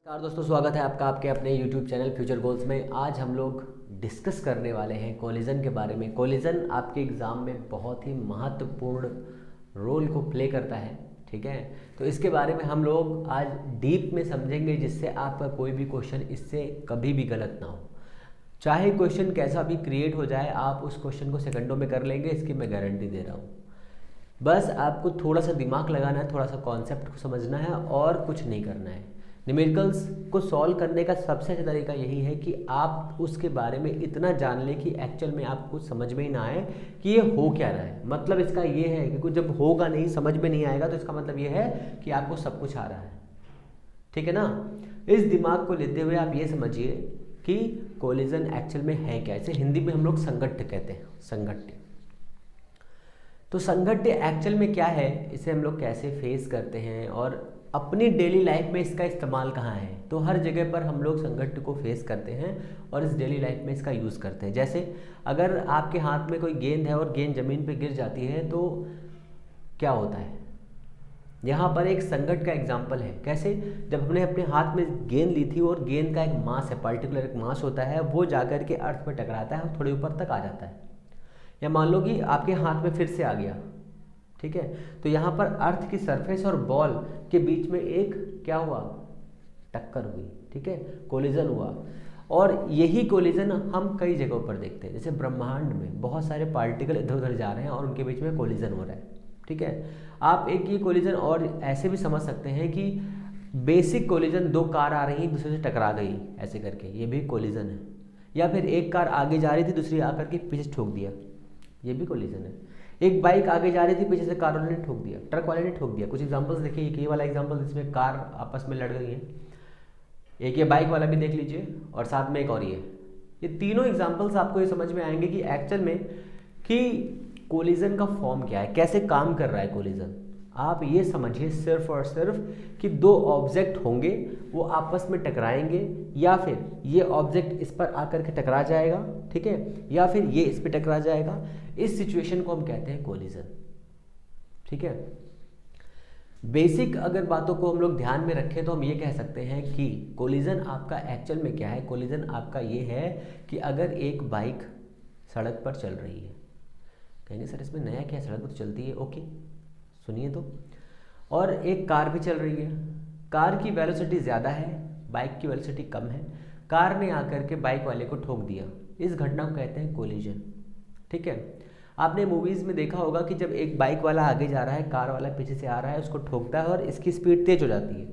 नमस्कार दोस्तों, स्वागत है आपका आपके अपने YouTube चैनल फ्यूचर गोल्स में। आज हम लोग डिस्कस करने वाले हैं कोलिजन के बारे में। कोलिजन आपके एग्ज़ाम में बहुत ही महत्वपूर्ण रोल को प्ले करता है, ठीक है। तो इसके बारे में हम लोग आज डीप में समझेंगे, जिससे आपका कोई भी क्वेश्चन इससे कभी भी गलत ना हो। चाहे क्वेश्चन कैसा भी क्रिएट हो जाए, आप उस क्वेश्चन को सेकंडों में कर लेंगे, इसकी मैं गारंटी दे रहा हूँ। बस आपको थोड़ा सा दिमाग लगाना है, थोड़ा सा कॉन्सेप्ट को समझना है और कुछ नहीं करना है। न्यूमेरिकल्स को सॉल्व करने का सबसे अच्छा तरीका यही है कि आप उसके बारे में इतना जान लें कि एक्चुअल में आपको समझ में ही ना आए कि ये हो क्या रहा है। मतलब इसका ये है कि कुछ जब होगा नहीं, समझ में नहीं आएगा, तो इसका मतलब ये है कि आपको सब कुछ आ रहा है, ठीक है ना। इस दिमाग को लेते हुए आप ये समझिए कि कोलिजन एक्चुअल में है क्या। इसे हिंदी में हम लोग संघट्य कहते हैं, संघट्य। तो संघट्य एक्चुअल में क्या है, इसे हम लोग कैसे फेस करते हैं और अपनी डेली लाइफ में इसका इस्तेमाल कहाँ है। तो हर जगह पर हम लोग संघट्य को फेस करते हैं और इस डेली लाइफ में इसका यूज़ करते हैं। जैसे अगर आपके हाथ में कोई गेंद है और गेंद ज़मीन पे गिर जाती है तो क्या होता है। यहाँ पर एक संघट्य का एग्जाम्पल है। कैसे, जब हमने अपने हाथ में गेंद ली थी और गेंद का एक मास है, पर्टिकुलर एक मास होता है, वो जाकर के अर्थ पर टकराता है और थोड़े ऊपर तक आ जाता है। या मान लो कि आपके हाथ में फिर से आ गया, ठीक है। तो यहाँ पर अर्थ की सरफेस और बॉल के बीच में एक क्या हुआ, टक्कर हुई, ठीक है, कोलिजन हुआ। और यही कोलिजन हम कई जगहों पर देखते हैं। जैसे ब्रह्मांड में बहुत सारे पार्टिकल इधर उधर जा रहे हैं और उनके बीच में कोलिजन हो रहा है, ठीक है। आप एक ये कोलिजन और ऐसे भी समझ सकते हैं कि बेसिक कोलिजन, दो कार आ रही हैं, एक दूसरे से टकरा गई ऐसे करके, ये भी कोलिजन है। या फिर एक कार आगे जा रही थी, दूसरी आकर के पीछे ठोक दिया, ये भी कोलिजन है। एक बाइक आगे जा रही थी, पीछे से कार वाले ने ठोक दिया, ट्रक वाले ने ठोक दिया। कुछ एग्जांपल्स देखिए, ये वाला एग्जांपल जिसमें कार आपस में लड़ गई है, एक ये बाइक वाला भी देख लीजिए, और साथ में एक और ये तीनों एग्जांपल्स आपको ये समझ में आएंगे कि एक्चुअल में कि कोलिजन का फॉर्म क्या है, कैसे काम कर रहा है कोलिजन। आप ये समझिए सिर्फ और सिर्फ कि दो ऑब्जेक्ट होंगे, वो आपस में टकराएंगे, या फिर ये ऑब्जेक्ट इस पर आकर के टकरा जाएगा, ठीक है, या फिर ये इस पर टकरा जाएगा। इस सिचुएशन को हम कहते हैं कोलिजन, ठीक है। बेसिक अगर बातों को हम लोग ध्यान में रखें तो हम ये कह सकते हैं कि कोलिजन आपका एक्चुअल में क्या है। कोलिजन आपका ये है कि अगर एक बाइक सड़क पर चल रही है, कहेंगे सर इसमें नया क्या है, सड़क पर तो चलती है, ओके सुनिए तो, और एक कार भी चल रही है। कार की वेलोसिटी ज़्यादा है, बाइक की वेलोसिटी कम है। कार ने आकर के बाइक वाले को ठोक दिया, इस घटना को कहते हैं कोलिजन, ठीक है। आपने मूवीज़ में देखा होगा कि जब एक बाइक वाला आगे जा रहा है, कार वाला पीछे से आ रहा है, उसको ठोकता है और इसकी स्पीड तेज हो जाती है,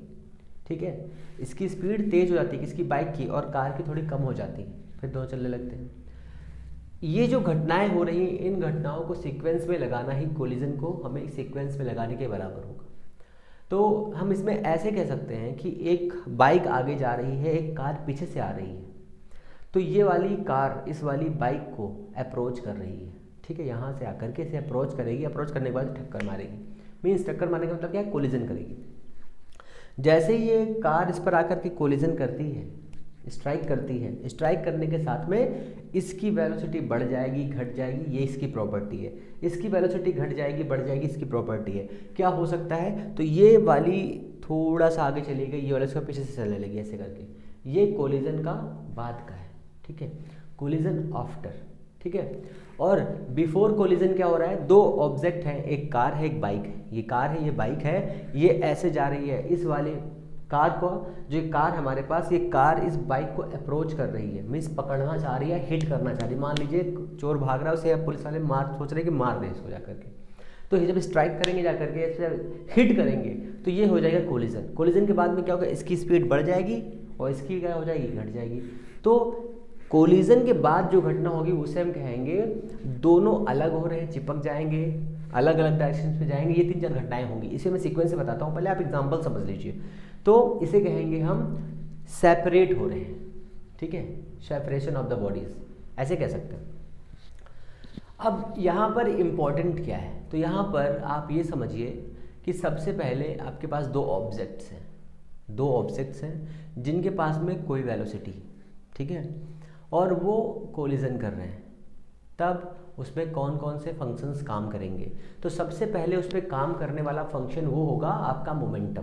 ठीक है। इसकी स्पीड तेज हो जाती है किसकी, बाइक की, और कार की थोड़ी कम हो जाती है, फिर दोनों चलने लगते हैं। ये जो घटनाएं हो रही हैं, इन घटनाओं को सीक्वेंस में लगाना ही कोलिजन को हमें सीक्वेंस में लगाने के बराबर होगा। तो हम इसमें ऐसे कह सकते हैं कि एक बाइक आगे जा रही है, एक कार पीछे से आ रही है, तो ये वाली कार इस वाली बाइक को अप्रोच कर रही है, ठीक है। यहाँ से आकर के इसे अप्रोच करेगी, अप्रोच करने के बाद टक्कर मारेगी। मीन्स टक्कर मारने का मतलब क्या है, कोलिजन करेगी। जैसे ये कार इस पर आकर के कोलिजन करती है, स्ट्राइक करती है, स्ट्राइक करने के साथ में इसकी वेलोसिटी बढ़ जाएगी, घट जाएगी, ये इसकी प्रॉपर्टी है। इसकी वेलोसिटी घट जाएगी, बढ़ जाएगी, इसकी प्रॉपर्टी है। क्या हो सकता है, तो ये वाली थोड़ा सा आगे चली गई, ये वाला इसका पीछे से चलने लगी, ऐसे करके। ये कोलिजन का बाद का है, ठीक है, कोलिजन आफ्टर, ठीक है। और बिफोर कोलिजन क्या हो रहा है, दो ऑब्जेक्ट हैं, एक कार है, एक बाइक है। ये कार है, ये बाइक है, ये ऐसे जा रही है, इस वाले कार को, जो कार हमारे पास, ये कार इस बाइक को अप्रोच कर रही है, मीन्स पकड़ना चाह रही है, हिट करना चाह रही है। मान लीजिए चोर भाग रहा है, उसे पुलिस वाले सोच रहे हैं कि मार दें इसको जाकर के। तो ये जब स्ट्राइक करेंगे जाकर के, ऐसे हिट करेंगे, तो ये हो जाएगा कोलिजन। कोलिजन के बाद में क्या होगा, इसकी स्पीड बढ़ जाएगी और इसकी क्या हो जाएगी, घट जाएगी। तो कोलिजन के बाद जो घटना होगी उसे हम कहेंगे दोनों अलग हो रहे हैं, चिपक जाएंगे, अलग अलग डायरेक्शन में जाएंगे। ये तीन चार घटनाएं होंगी, इसे मैं सीक्वेंस से बताता हूँ, पहले आप एग्जांपल समझ लीजिए। तो इसे कहेंगे हम सेपरेट हो रहे हैं, ठीक है, सेपरेशन ऑफ द बॉडीज, ऐसे कह सकते हैं। अब यहाँ पर इम्पॉर्टेंट क्या है, तो यहाँ पर आप ये समझिए कि सबसे पहले आपके पास दो ऑब्जेक्ट्स हैं जिनके पास में कोई वेलोसिटी, ठीक है, और वो कोलिजन कर रहे हैं। तब उसमें कौन कौन से फंक्शंस काम करेंगे, तो सबसे पहले उस पर काम करने वाला फंक्शन वो होगा आपका मोमेंटम,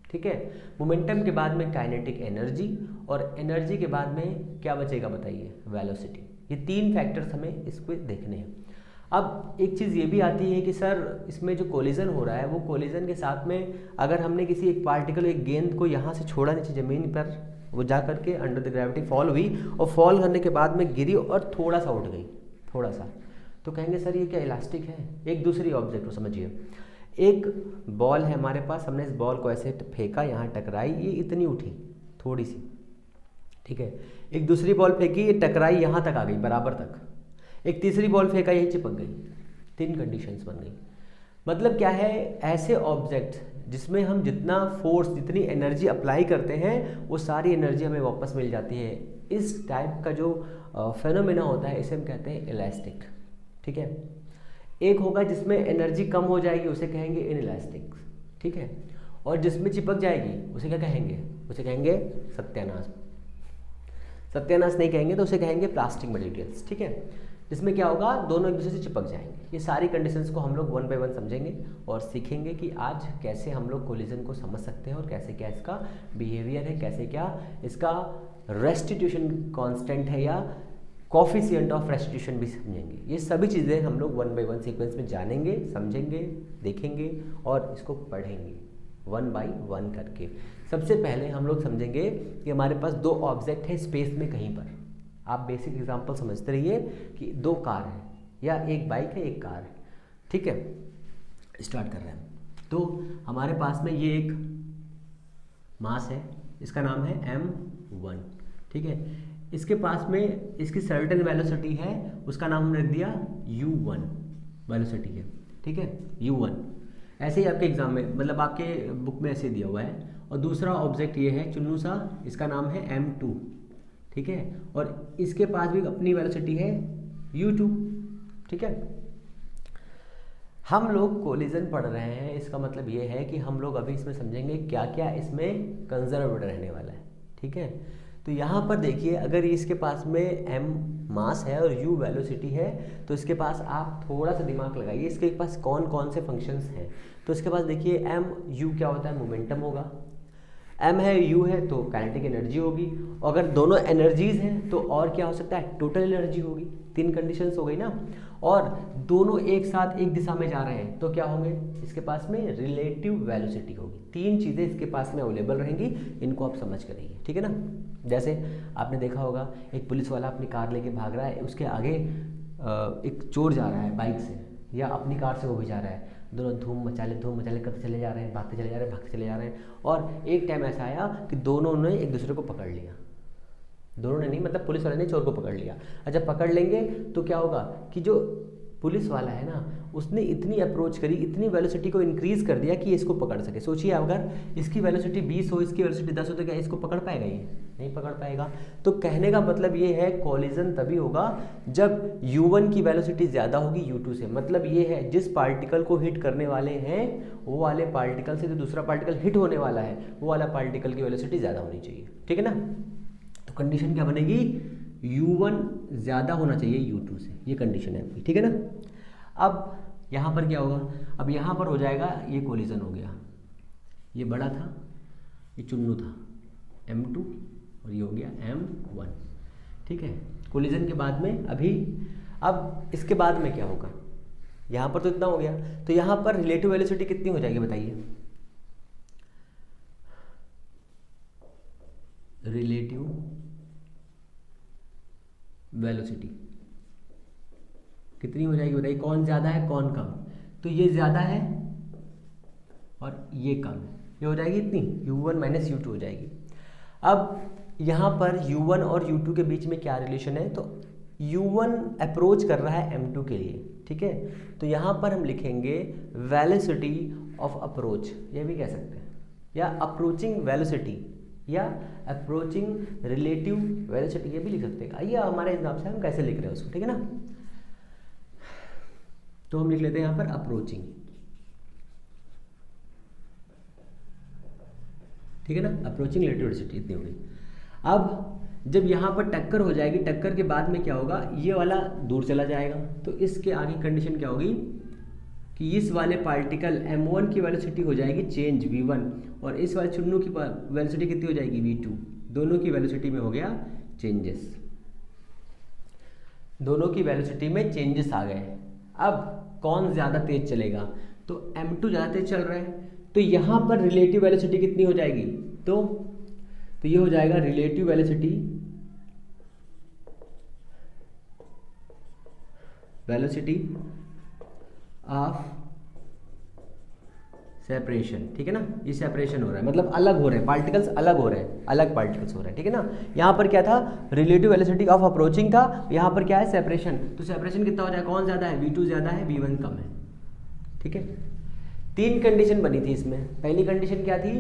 ठीक है। मोमेंटम के बाद में काइनेटिक एनर्जी, और एनर्जी के बाद में क्या बचेगा बताइए, वेलोसिटी। ये 3 फैक्टर्स हमें इसको देखने हैं। अब एक चीज़ ये भी आती है कि सर इसमें जो कोलिजन हो रहा है वो कोलिजन के साथ में अगर हमने किसी एक पार्टिकल, एक गेंद को यहाँ से छोड़ा नीचे ज़मीन पर, वो जा करके अंडर द ग्रेविटी फॉल हुई और फॉल करने के बाद में गिरी और थोड़ा सा उठ गई, थोड़ा सा, तो कहेंगे सर ये क्या इलास्टिक है। एक दूसरी ऑब्जेक्ट को समझिए, एक बॉल है हमारे पास, हमने इस बॉल को ऐसे फेंका, यहाँ टकराई, ये इतनी उठी थोड़ी सी, ठीक है। एक दूसरी बॉल फेंकी, ये टकराई यहाँ तक आ गई बराबर तक। एक तीसरी बॉल फेंका, यही चिपक गई। 3 कंडीशंस बन गई। मतलब क्या है, ऐसे ऑब्जेक्ट जिसमें हम जितना फोर्स, जितनी एनर्जी अप्लाई करते हैं वो सारी एनर्जी हमें वापस मिल जाती है। इस टाइप का जो फेनोमेना होता है इसे हम कहते हैं इलास्टिक, ठीक है। एक होगा जिसमें एनर्जी कम हो जाएगी, उसे कहेंगे इनइलास्टिक, ठीक है। और जिसमें चिपक जाएगी उसे क्या कहेंगे, उसे कहेंगे सत्यानाश। सत्यानाश नहीं कहेंगे तो उसे कहेंगे प्लास्टिक मटेरियल्स, ठीक है। जिसमें क्या होगा, दोनों एक दूसरे से चिपक जाएंगे। ये सारी कंडीशंस को हम लोग 1 बाय 1 समझेंगे और सीखेंगे कि आज कैसे हम लोग कोलिजन को समझ सकते हैं और कैसे क्या इसका बिहेवियर है, कैसे क्या इसका रेस्टिट्यूशन कांस्टेंट है या कॉफिशिएंट ऑफ रेस्टिट्यूशन भी समझेंगे। ये सभी चीज़ें हम लोग 1 बाय 1 सीक्वेंस में जानेंगे, समझेंगे, देखेंगे और इसको पढ़ेंगे 1 बाय 1 करके। सबसे पहले हम लोग समझेंगे कि हमारे पास 2 ऑब्जेक्ट है स्पेस में कहीं पर। आप बेसिक एग्जांपल समझते रहिए कि 2 कार है या एक बाइक है, एक कार है, ठीक है। स्टार्ट कर रहे हैं। तो हमारे पास में ये एक मास है, इसका नाम है m1, ठीक है। इसके पास में इसकी सर्टेन वेलोसिटी है, उसका नाम हमने रख दिया u1 वेलोसिटी है, ठीक है, u1। ऐसे ही आपके एग्जाम में, मतलब आपके बुक में ऐसे दिया हुआ है। और दूसरा ऑब्जेक्ट ये है चुन्नू सा, इसका नाम है m2, ठीक है। और इसके पास भी अपनी वेलोसिटी है u2, ठीक है। हम लोग कोलिजन पढ़ रहे हैं, इसका मतलब ये है कि हम लोग अभी इसमें समझेंगे क्या क्या इसमें कंजर्व्ड रहने वाला है, ठीक है। तो यहाँ पर देखिए, अगर इसके पास में m मास है और u वेलोसिटी है, तो इसके पास आप थोड़ा सा दिमाग लगाइए, इसके पास कौन कौन से फंक्शंस हैं। तो इसके पास देखिए m u क्या होता है, मोमेंटम होगा, m है u है तो काइनेटिक एनर्जी होगी, और अगर दोनों एनर्जीज हैं तो और क्या हो सकता है, टोटल एनर्जी होगी। 3 कंडीशंस हो गई ना। और दोनों एक साथ एक दिशा में जा रहे हैं तो क्या होंगे, इसके पास में रिलेटिव वेलोसिटी होगी। 3 चीज़ें इसके पास में अवेलेबल रहेंगी, इनको आप समझ कर रहिए, ठीक है ना। जैसे आपने देखा होगा, एक पुलिस वाला अपनी कार लेके भाग रहा है, उसके आगे एक चोर जा रहा है बाइक से या अपनी कार से वो भी जा रहा है। दोनों धूम मचाले करते चले जा रहे हैं, भागते चले जा रहे हैं, भागते चले जा रहे हैं। और एक टाइम ऐसा आया कि दोनों ने एक दूसरे को पकड़ लिया। दोनों ने नहीं, मतलब पुलिस वाले ने चोर को पकड़ लिया। अच्छा, पकड़ लेंगे तो क्या होगा कि जो पुलिस वाला है ना, उसने इतनी अप्रोच करी, इतनी वेलोसिटी को इंक्रीज कर दिया कि इसको पकड़ सके। सोचिए, अगर इसकी वेलोसिटी 20 हो, इसकी वेलोसिटी 10 हो, तो क्या इसको पकड़ पाएगा? ये नहीं पकड़ पाएगा। तो कहने का मतलब ये है, कोलिजन तभी होगा जब u1 की वेलोसिटी ज़्यादा होगी u2 से। मतलब ये है, जिस पार्टिकल को हिट करने वाले हैं वो वाले पार्टिकल से जो दूसरा पार्टिकल हिट होने वाला है, वो वाला पार्टिकल की वेलोसिटी ज़्यादा होनी चाहिए, ठीक है ना। तो कंडीशन क्या बनेगी, u1 ज़्यादा होना चाहिए u2 से, ये कंडीशन है आपकी, ठीक है ना। अब यहाँ पर क्या होगा, अब यहाँ पर हो जाएगा, ये कोलिजन हो गया, ये बड़ा था, ये चुन्नू था m2 और ये हो गया m1, ठीक है। कोलिजन के बाद में अभी, अब इसके बाद में क्या होगा, यहाँ पर तो इतना हो गया, तो यहाँ पर रिलेटिव वेलोसिटी कितनी हो जाएगी बताइए, रिलेटिव वेलोसिटी कितनी हो जाएगी बताइए, कौन ज़्यादा है कौन कम। तो ये ज़्यादा है और ये कम है, ये हो जाएगी इतनी, u1 माइनस u2 हो जाएगी। अब यहाँ पर u1 और u2 के बीच में क्या रिलेशन है, तो u1 अप्रोच कर रहा है m2 के लिए, ठीक है। तो यहाँ पर हम लिखेंगे वेलोसिटी ऑफ अप्रोच, ये भी कह सकते हैं, या अप्रोचिंग वेलोसिटी या अप्रोचिंग रिलेटिव वेलोसिटी, ये भी लिख सकते हैं। आइए हमारे हिसाब से हम कैसे लिख रहे हैं उसको, ठीक है ना। तो हम लिख लेते हैं यहाँ पर अप्रोचिंग, ठीक है ना, अप्रोचिंग रिलेटिव वेलोसिटी इतनी होगी। अब जब यहाँ पर टक्कर हो जाएगी, टक्कर के बाद में क्या होगा, ये वाला दूर चला जाएगा, तो इसके आगे कंडीशन क्या होगी, कि इस वाले पार्टिकल m1 की वेलोसिटी हो जाएगी चेंज v1 और इस वाले चुन्नू की वेलोसिटी कितनी हो जाएगी v2। दोनों की वेलोसिटी में हो गया चेंजेस, दोनों की वेलोसिटी में चेंजेस आ गए। अब कौन ज़्यादा तेज चलेगा, तो m2 ज़्यादा तेज चल रहा है, तो यहाँ पर रिलेटिव वेलोसिटी कितनी हो जाएगी, तो ये हो जाएगा रिलेटिव वेलोसिटी ऑफ सेपरेशन, ठीक है ना। ये सेपरेशन हो रहा है मतलब अलग हो रहे हैं पार्टिकल्स, अलग हो रहे हैं, अलग पार्टिकल्स हो रहे हैं, ठीक है ना। यहाँ पर क्या था, रिलेटिव वेलोसिटी ऑफ अप्रोचिंग था, यहाँ पर क्या है सेपरेशन। तो सेपरेशन कितना हो जाएगा, कौन ज़्यादा है, v2 ज़्यादा है, v1 कम है, ठीक है। 3 कंडीशन बनी थी इसमें। पहली कंडीशन क्या थी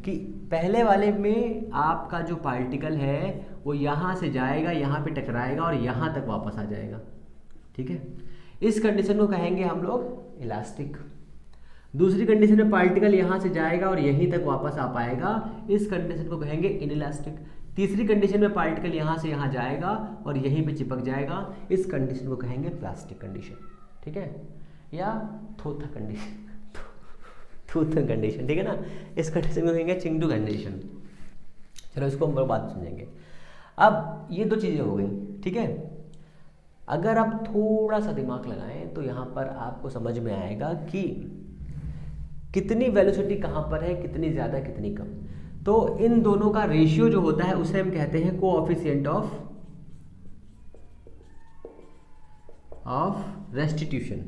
कि पहले वाले में आपका जो पार्टिकल है वो यहाँ से जाएगा, यहाँ पे टकराएगा और यहाँ तक वापस आ जाएगा, ठीक है। इस कंडीशन को कहेंगे हम लोग इलास्टिक। दूसरी कंडीशन में पार्टिकल यहाँ से जाएगा और यहीं तक वापस आ पाएगा, इस कंडीशन को कहेंगे इनइलास्टिक। तीसरी कंडीशन में पार्टिकल यहाँ से यहाँ जाएगा और यहीं पे चिपक जाएगा, इस कंडीशन को कहेंगे प्लास्टिक कंडीशन, ठीक है, या थोथा कंडीशन, थूथन कंडीशन, ठीक है ना। इस कंडीशन को कहेंगे चिंगडू कंडीशन। चलो इसको हम बात समझेंगे। अब ये 2 चीज़ें हो गई, ठीक है। अगर आप थोड़ा सा दिमाग लगाएं तो यहाँ पर आपको समझ में आएगा कि कितनी वेलोसिटी कहाँ पर है, कितनी ज़्यादा कितनी कम। तो इन दोनों का रेशियो जो होता है उसे हम कहते हैं कोएफिशिएंट ऑफ रेस्टिट्यूशन,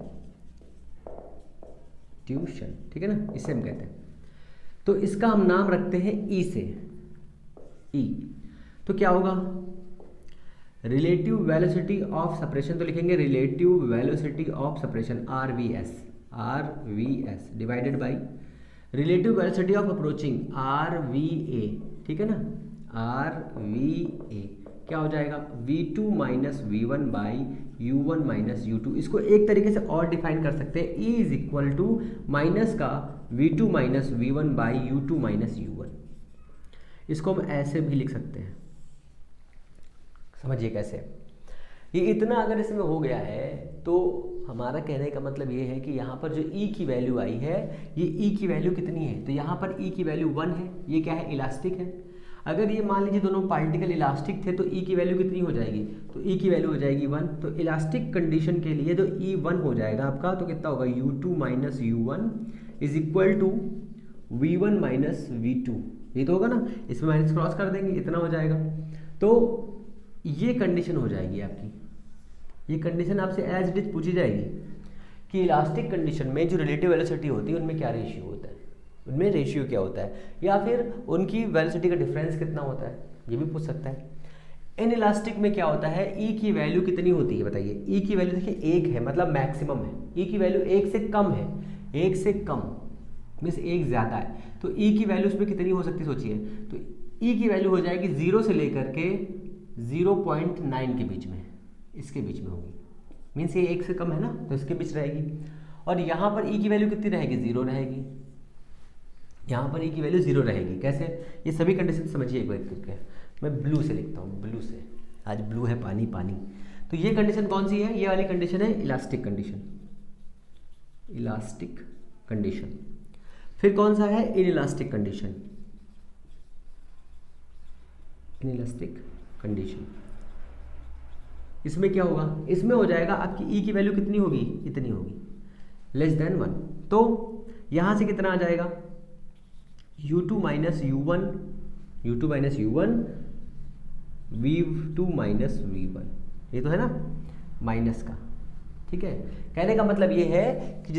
ठीक है ना, इसे हम कहते हैं। तो इसका हम नाम रखते हैं ई से, ई। तो क्या होगा, रिलेटिव वेलोसिटी ऑफ सेपरेशन, तो लिखेंगे relative velocity of separation RVS divided by relative velocity of approaching RVA, ठीक है ना, RVA क्या हो जाएगा, v2 minus v1 by u1 minus u2। इसको एक तरीके से और डिफाइन कर सकते हैं, E is equal to minus का v2 minus v1 by u2 minus u1। इसको हम ऐसे भी लिख सकते हैं, समझिए कैसे। ये इतना अगर इसमें हो गया है तो हमारा कहने का मतलब ये है कि यहाँ पर जो E की वैल्यू आई है, ये E की वैल्यू कितनी है, तो यहाँ पर E की वैल्यू 1 है। ये क्या है, इलास्टिक है। अगर ये मान लीजिए दोनों पार्टिकल इलास्टिक थे तो E की वैल्यू कितनी हो जाएगी, तो E की वैल्यू हो जाएगी 1। तो इलास्टिक कंडीशन के लिए जो E 1 हो जाएगा आपका, तो कितना होगा, u2 minus u1 is equal to v1 minus v2। ये तो होगा ना, इसमें माइनस क्रॉस कर देंगे, इतना हो जाएगा। तो ये कंडीशन हो जाएगी आपकी। ये कंडीशन आपसे एज इट इज पूछी जाएगी कि इलास्टिक कंडीशन में जो रिलेटिव वेलोसिटी होती है उनमें क्या रेशियो होता है, उनमें रेशियो क्या होता है, या फिर उनकी वेलोसिटी का डिफरेंस कितना होता है, ये भी पूछ सकता है। इन इलास्टिक में क्या होता है, E की वैल्यू कितनी होती है बताइए। E की वैल्यू देखिए 1 है, मतलब मैक्सिमम है। E की वैल्यू 1 से कम है, 1 से कम मीन्स 1 ज़्यादा है, तो E की वैल्यू उसमें कितनी हो सकती है सोचिए। तो E की वैल्यू हो जाएगी 0 से लेकर के 0.9 के बीच में, इसके बीच में होगी, मीन्स ये 1 से कम है ना, तो इसके बीच रहेगी। और यहाँ पर E की वैल्यू कितनी रहेगी, 0 रहेगी। यहाँ पर E की वैल्यू 0 रहेगी। कैसे, ये सभी कंडीशन समझिए एक बार करके। मैं ब्लू से लिखता हूँ, ब्लू से, आज ब्लू है पानी पानी। तो ये कंडीशन कौन सी है, ये वाली कंडीशन है इलास्टिक कंडीशन, इलास्टिक कंडीशन। फिर कौन सा है, इनइलास्टिक कंडीशन, इनइलास्टिक कंडीशन। इसमें क्या होगा, इसमें हो जाएगा आपकी E की वैल्यू कितनी होगी, इतनी होगी, लेस देन 1। तो यहाँ से कितना आ जाएगा, u2 minus u1, u2 minus u1, v2 minus v1, ये तो है ना माइनस का, ठीक है। कहने का मतलब ये है कि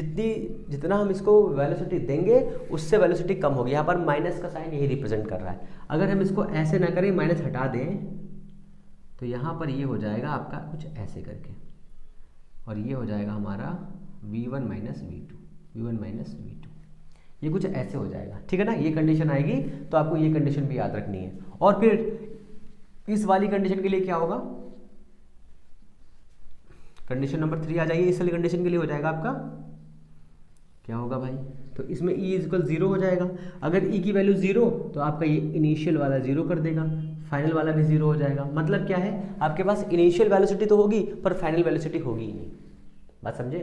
जितना हम इसको वेलोसिटी देंगे उससे वेलोसिटी कम होगी। यहाँ पर माइनस का साइन यही रिप्रेजेंट कर रहा है। अगर हम इसको ऐसे ना करें, माइनस हटा दें, तो यहाँ पर ये हो जाएगा आपका कुछ ऐसे करके, और ये हो जाएगा हमारा v1 minus v2, v1 minus v2, ये कुछ ऐसे हो जाएगा, ठीक है ना। ये कंडीशन आएगी तो आपको ये कंडीशन भी याद रखनी है। और फिर इस वाली कंडीशन के लिए क्या होगा, कंडीशन नंबर 3 आ जाइए। इस वाली कंडीशन के लिए हो जाएगा आपका क्या होगा भाई, तो इसमें E इक्वल 0 हो जाएगा। अगर E की वैल्यू 0 तो आपका ये इनिशियल वाला 0 कर देगा, फाइनल वाला भी 0 हो जाएगा। मतलब क्या है, आपके पास इनिशियल वेलोसिटी तो होगी पर फाइनल वेलोसिटी होगी ही नहीं। बात समझे,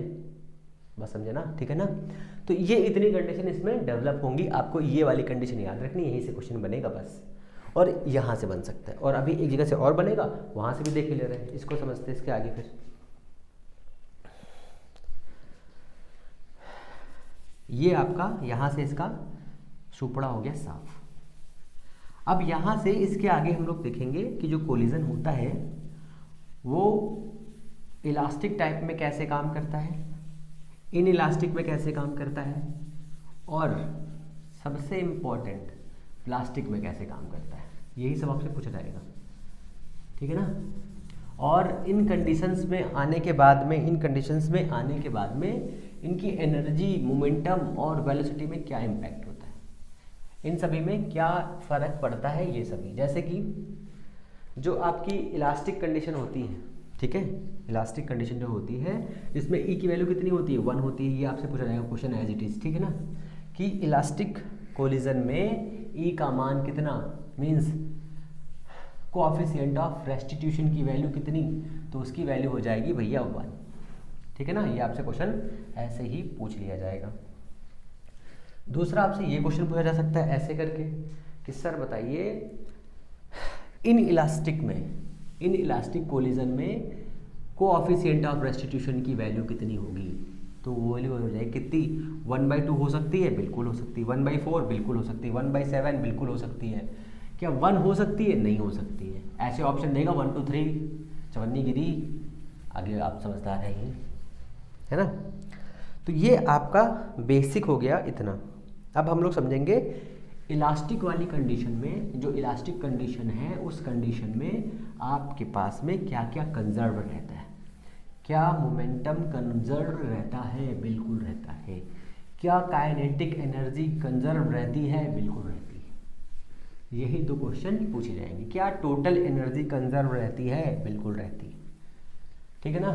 बस समझे ना, ठीक है ना। तो ये इतनी कंडीशन इसमें डेवलप होंगी, आपको ये वाली कंडीशन याद रखनी, यहीं से क्वेश्चन बनेगा बस, और यहाँ से बन सकता है, और अभी एक जगह से और बनेगा, वहाँ से भी देख ही ले रहे हैं। इसको समझते हैं इसके आगे। फिर ये आपका यहाँ से इसका सुपड़ा हो गया साफ। अब यहाँ से इसके आगे हम लोग देखेंगे कि जो कोलिजन होता है वो इलास्टिक टाइप में कैसे काम करता है, इन इलास्टिक में कैसे काम करता है, और सबसे इम्पोर्टेंट प्लास्टिक में कैसे काम करता है। यही सब आपसे पूछा जाएगा, ठीक है ना। और इन कंडीशंस में आने के बाद में इनकी एनर्जी, मोमेंटम और वेलोसिटी में क्या इम्पैक्ट होता है, इन सभी में क्या फ़र्क पड़ता है, ये सभी। जैसे कि जो आपकी इलास्टिक कंडीशन होती है, ठीक है, इलास्टिक कंडीशन जो होती है इसमें ई की वैल्यू कितनी होती है, 1 होती है। ये आपसे पूछा जाएगा क्वेश्चन एज इट इज़, ठीक है ना, कि इलास्टिक कोलिजन में ई का मान कितना, मीन्स कोएफिशिएंट ऑफ रेस्टिट्यूशन की वैल्यू कितनी, तो उसकी वैल्यू हो जाएगी भैया 1, ठीक है ना। ये आपसे क्वेश्चन ऐसे ही पूछ लिया जाएगा। दूसरा आपसे ये क्वेश्चन पूछा जा सकता है ऐसे करके कि सर बताइए इन इलास्टिक कोलिजन में कोएफिशिएंट ऑफ रेस्टिट्यूशन की वैल्यू कितनी होगी, तो वो वैल्यू हो जाएगी कितनी, 1/2 हो सकती है, बिल्कुल हो सकती है, 1/4 बिल्कुल हो सकती है, 1/7 बिल्कुल हो सकती है। क्या 1 हो सकती है, नहीं हो सकती है। ऐसे ऑप्शन देगा 1 2 3 चवन्नी गिरी, आगे आप समझदार हैं ही, है ना। तो ये आपका बेसिक हो गया इतना। अब हम लोग समझेंगे इलास्टिक वाली कंडीशन में, जो इलास्टिक कंडीशन है उस कंडीशन में आपके पास में क्या क्या कंजर्व रहता है। क्या मोमेंटम कंजर्व रहता है, बिल्कुल रहता है। क्या काइनेटिक एनर्जी कंजर्व रहती है, बिल्कुल रहती है। यही 2 क्वेश्चन पूछे जाएंगे। क्या टोटल एनर्जी कंजर्व रहती है, बिल्कुल रहती है, ठीक है ना।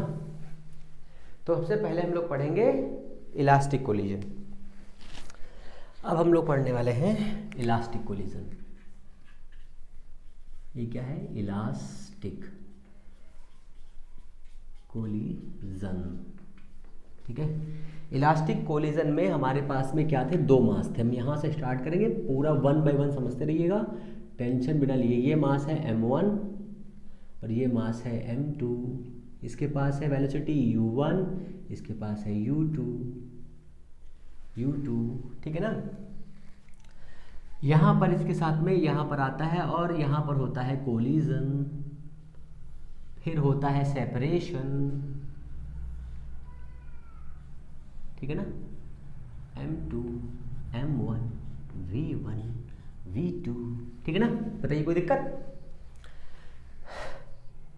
तो सबसे पहले हम लोग पढ़ेंगे इलास्टिक कोलिजन। अब हम लोग पढ़ने वाले हैं इलास्टिक कोलिजन। ये क्या है, इलास्टिक कोलिजन, ठीक है। इलास्टिक कोलिजन में हमारे पास में क्या थे, 2 मास थे। हम यहाँ से स्टार्ट करेंगे, पूरा 1 बाय 1 समझते रहिएगा, टेंशन बिना लिए। ये मास है m1 और ये मास है m2। इसके पास है वेलोसिटी u1, इसके पास है u2, ठीक है ना। यहाँ पर इसके साथ में यहाँ पर आता है और यहाँ पर होता है कोलिजन, फिर होता है सेपरेशन, ठीक है ना, m2 m1 v1 v2, ठीक है ना। बताइए कोई दिक्कत।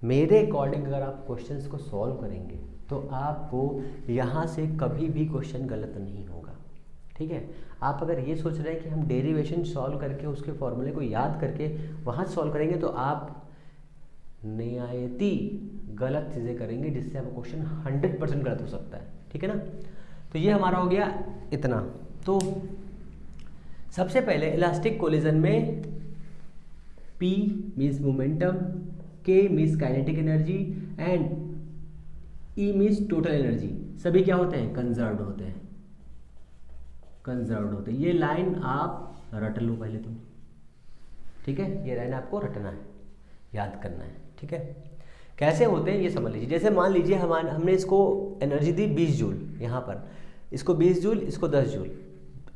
मेरे अकॉर्डिंग अगर आप क्वेश्चंस को सॉल्व करेंगे तो आपको यहाँ से कभी भी क्वेश्चन गलत नहीं होगा, ठीक है। आप अगर ये सोच रहे हैं कि हम डेरिवेशन सॉल्व करके उसके फॉर्मूले को याद करके वहाँ सॉल्व करेंगे तो आप निहायती गलत चीज़ें करेंगे, जिससे आपका क्वेश्चन 100% गलत हो सकता है, ठीक है ना। तो ये हमारा हो गया इतना। तो सबसे पहले इलास्टिक कोलिजन में P means momentum, K means kinetic energy and E means total energy, सभी क्या होते हैं, कंजर्व्ड होते हैं, ये लाइन आप रट लो पहले तो, ठीक है। ये लाइन आपको रटना है, याद करना है, ठीक है। कैसे होते हैं ये समझ लीजिए। जैसे मान लीजिए हमने इसको एनर्जी दी 20 जूल, यहाँ पर इसको 20 जूल, इसको 10 जूल,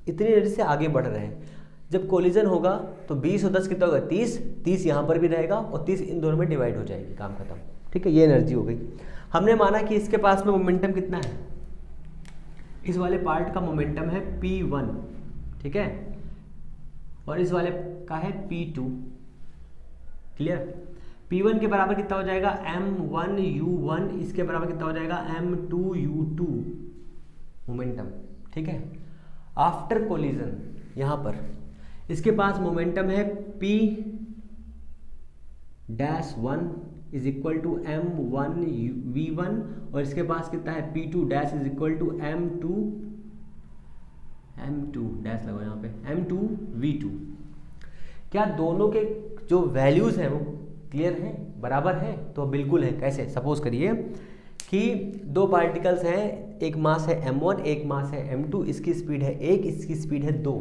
इतनी एनर्जी से आगे बढ़ रहे हैं। जब कोलिजन होगा तो 20 और 10 कितना होगा, 30 यहाँ पर भी रहेगा और 30 इन दोनों में डिवाइड हो जाएगी, काम खत्म, ठीक है। ये एनर्जी हो गई। हमने माना कि इसके पास में मोमेंटम कितना है, इस वाले पार्ट का मोमेंटम है P1, ठीक है, और इस वाले का है P2, क्लियर। P1 के बराबर कितना हो जाएगा, m1u1, इसके बराबर कितना हो जाएगा, m2u2 मोमेंटम, ठीक है। आफ्टर कोलिजन यहाँ पर इसके पास मोमेंटम है P-1 is equal to m1v1 और इसके पास कितना है P2 dash is equal to m2 dash लगाओ यहाँ पे m2v2। क्या दोनों के जो वैल्यूज हैं वो क्लियर हैं, बराबर हैं, तो बिल्कुल है। कैसे, सपोज करिए कि दो पार्टिकल्स हैं, एक मास है m1, एक मास है m2, इसकी स्पीड है 1, इसकी स्पीड है 2,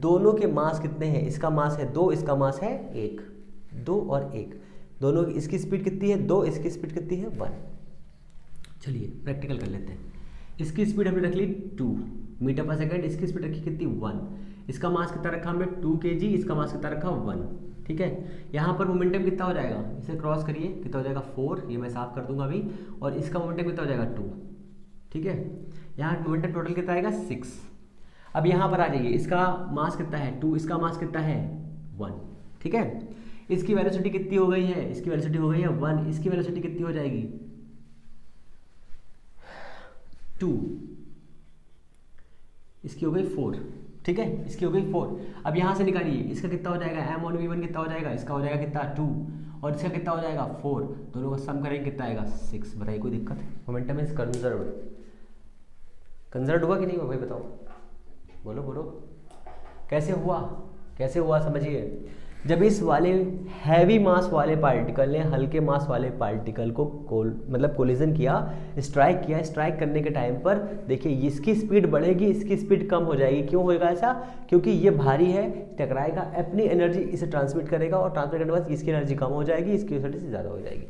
दोनों के मास कितने हैं? इसका मास है 2, इसका मास है 1, 2 और 1, दोनों की इसकी स्पीड कितनी है? 2, इसकी स्पीड कितनी है? 1। चलिए प्रैक्टिकल कर लेते हैं। इसकी स्पीड हमने रख ली 2 मीटर पर सेकेंड, इसकी स्पीड रखी कितनी? 1। इसका मास कितना रखा हमने? 2 kg, इसका मास कितना रखा? 1। ठीक है, यहाँ पर मोमेंटम कितना हो जाएगा? इसे क्रॉस करिए, कितना हो जाएगा? 4, ये मैं साफ कर दूंगा अभी, और इसका मोमेंटम कितना हो जाएगा? 2। ठीक है, यहाँ मोमेंटम टोटल कितना आएगा? 6। अब यहाँ पर आ जाइए, इसका मास कितना है? 2, इसका मास कितना है? 1। ठीक है, इसकी वेलोसिटी कितनी हो गई है? इसकी वेलोसिटी हो गई है 1, इसकी वेलोसिटी कितनी हो जाएगी? 2, इसकी हो गई 4। ठीक है, इसकी हो गई 4। अब यहाँ से निकालिए, इसका कितना हो जाएगा? m1 v1 कितना हो जाएगा? इसका हो जाएगा कितना? 2, और इसका कितना हो जाएगा? 4। दोनों का सम करेंगे कितना आएगा? 6। बताइए कोई दिक्कत है? Momentum is conserved. कंजर्व्ड हुआ कि नहीं हुआ भाई बताओ, बोलो बोलो, कैसे हुआ? कैसे हुआ समझिए। जब इस वाले हैवी मास वाले पार्टिकल ने हल्के मास वाले पार्टिकल को मतलब कोलिजन किया, स्ट्राइक किया, स्ट्राइक करने के टाइम पर देखिए इसकी स्पीड बढ़ेगी, इसकी स्पीड कम हो जाएगी। क्यों होएगा ऐसा? क्योंकि ये भारी है, टकराएगा, अपनी एनर्जी इसे ट्रांसमिट करेगा, और ट्रांसमिट करने के बाद इसकी एनर्जी कम हो जाएगी, इसकी एनर्जी से ज़्यादा हो जाएगी।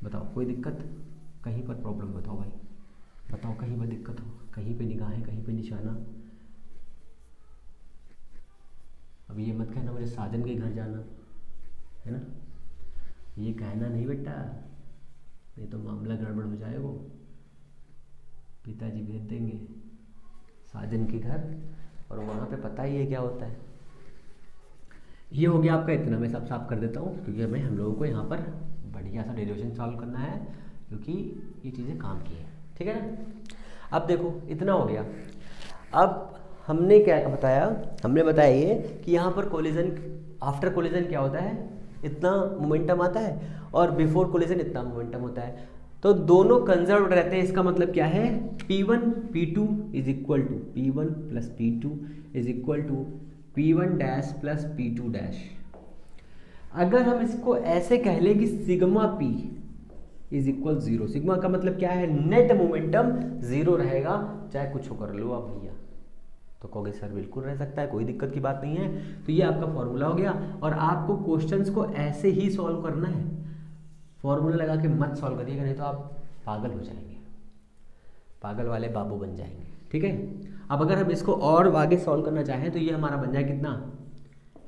बताओ कोई दिक्कत? कहीं पर प्रॉब्लम बताओ भाई, बताओ कहीं पर दिक्कत हो, कहीं पर निगाहें, कहीं पर निशाना। अभी ये मत कहना मुझे साजन के घर जाना है ना, ये कहना नहीं बेटा, नहीं तो मामला गड़बड़ हो जाएगा। पिताजी भेज देंगे साजन के घर, और वहाँ पे पता ही है क्या होता है। ये हो गया आपका इतना, मैं सब साफ कर देता हूँ, क्योंकि हमें हम लोगों को यहाँ पर बढ़िया सा डेरिवेशन सॉल्व करना है, क्योंकि ये चीज़ें काम की है। ठीक है ना। अब देखो इतना हो गया। अब हमने क्या बताया? हमने बताया ये कि यहाँ पर कोलिजन, आफ्टर कोलिजन क्या होता है? इतना मोमेंटम आता है, और बिफोर कोलिजन इतना मोमेंटम होता है। तो दोनों कंजर्व्ड रहते हैं। इसका मतलब क्या है? P1 P2 is equal to P1 plus P2 is equal to P1 dash plus P2 dash. अगर हम इसको ऐसे कह लें कि sigma P is equal 0, sigma का मतलब क्या है? नेट मोमेंटम 0 रहेगा, चाहे कुछ कर लो आप भैया। तो कहोगे सर बिल्कुल रह सकता है, कोई दिक्कत की बात नहीं है। तो ये आपका फॉर्मूला हो गया, और आपको क्वेश्चंस को ऐसे ही सॉल्व करना है, फॉर्मूला लगा के मत सॉल्व करिएगा, नहीं तो आप पागल हो जाएंगे, पागल वाले बाबू बन जाएंगे। ठीक है, अब अगर हम इसको और आगे सॉल्व करना चाहें तो ये हमारा बन जाए कितना?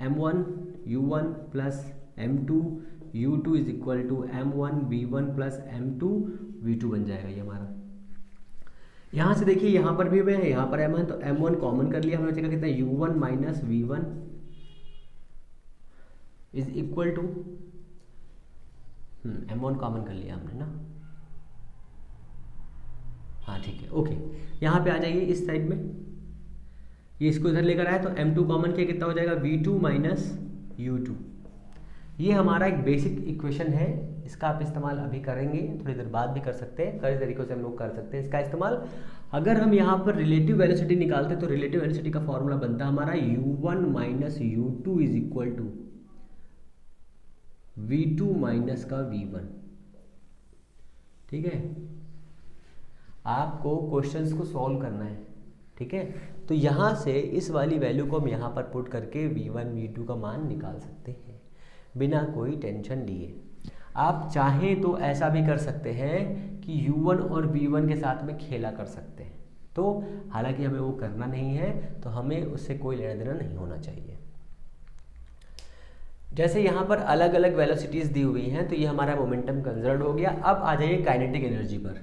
m1 u1 plus m2 u2 is equal to m1 v1 plus m2 v2 बन जाएगा ये हमारा। यहाँ से देखिए, यहाँ पर भी है, यहाँ पर m1, तो m1 कॉमन कर लिया हमने, कितना? u1 minus v1 is equal to m1 common कर लिया हमने ना। हाँ ठीक है, ओके। यहाँ पे आ जाइए इस साइड में, ये इसको इधर लेकर आए तो m2 कॉमन किया, कितना हो जाएगा? v2 minus u2। ये हमारा एक बेसिक इक्वेशन है, इसका आप इस्तेमाल अभी करेंगे, थोड़ी देर बाद भी कर सकते हैं, कई तरीक़ों से हम लोग कर सकते हैं इसका इस्तेमाल। अगर हम यहाँ पर रिलेटिव वेलोसिटी निकालते तो रिलेटिव वेलोसिटी का फॉर्मूला बनता है हमारा u1 minus u2 is equal to v2 minus का v1। ठीक है, आपको क्वेश्चंस को सॉल्व करना है। ठीक है, तो यहाँ से इस वाली वैल्यू को हम यहाँ पर पुट करके v1 v2 का मान निकाल सकते हैं बिना कोई टेंशन लिए। आप चाहें तो ऐसा भी कर सकते हैं कि u1 और v1 के साथ में खेला कर सकते हैं, तो हालांकि हमें वो करना नहीं है, तो हमें उससे कोई लेना देना नहीं होना चाहिए। जैसे यहाँ पर अलग अलग वेलोसिटीज़ दी हुई हैं, तो ये हमारा मोमेंटम कंजर्व्ड हो गया। अब आ जाइए काइनेटिक एनर्जी पर।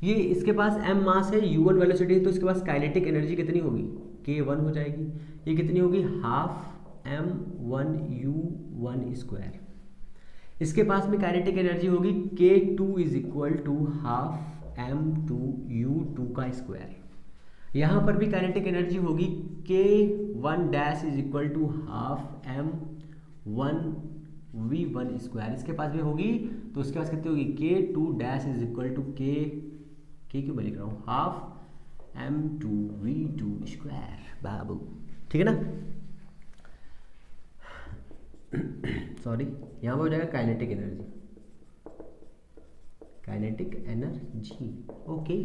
ये इसके पास m मास है, u1 वेलोसिटी है, तो इसके पास काइनेटिक एनर्जी कितनी होगी? k1 हो जाएगी। ये कितनी होगी? Half m1 u1 square. इसके पास में काइनेटिक एनर्जी होगी k2 is equal to half m2 u2 का स्क्वायर। यहाँ पर भी काइनेटिक एनर्जी होगी k1 डैश is equal to half m1 v1 square. इसके पास भी होगी, तो उसके पास कितनी होगी? k2 dash is equal to k क्यों मैं लिख रहा हूँ? हाफ m2 v2 स्क्वायर बाबू। ठीक है ना, सॉरी, यहाँ पर हो जाएगा kinetic energy. Kinetic energy. Okay,